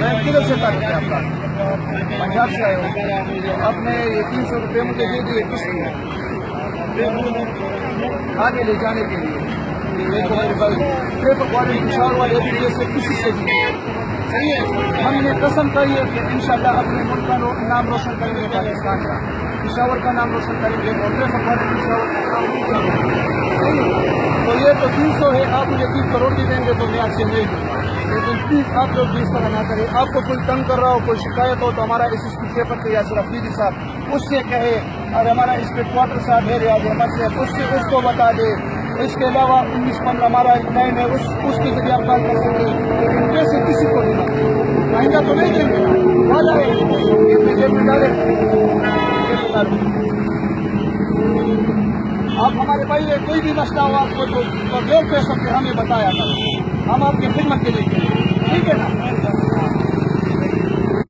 میں کدھر سے تعلق ہے آپ کا؟ پنجاب سے آئے ہو. آپ نے یہ 300 روپے مجھے دے دیے کس لیے؟ آگے لے جانے کے لیے. دیکھو میرے بھائی ٹریفک والے پشاور والے بھی جیسے کسی سے بھی صحیح ہے. ہم نے قسم کری ہے کہ انشاءاللہ اپنے ملک کا نام روشن کریں گے, پاکستان کا پشاور کا نام روشن کریں گے, اور ٹریفک والے پشاور کا نام روشن کریں گے. صحیح ہے. تو یہ تو 300 ہے, آپ مجھے 30 کروڑ بھی دیں گے تو میں آپ سے نہیں دوں گا. لیکن پلیز آپ لوگ بھی اس طرح نہ کریں. آپ کو کوئی تنگ کر رہا ہو, کوئی شکایت ہو تو ہمارا SSP پیپر پہ یاسر افریدی صاحب اس سے کہے, اور ہمارا انسپیکٹر صاحب ہے ریاض احمد سے اس کو بتا دے. اس کے علاوہ 19 ہمارا لائن ہے, اس کے ذریعے آپ بات کر سکتے ہیں. لیکن پیسے کسی کو نہیں آئندہ تو نہیں دیں گے. وعدہ ہے جیب میں ڈالے. آپ ہمارے بھائی ہے, کوئی بھی مسئلہ ہو آپ کو تو بغیر پیسوں کے ہمیں بتایا کرو, ہم آپ کی خدمت کے لیے. ٹھیک ہے نا.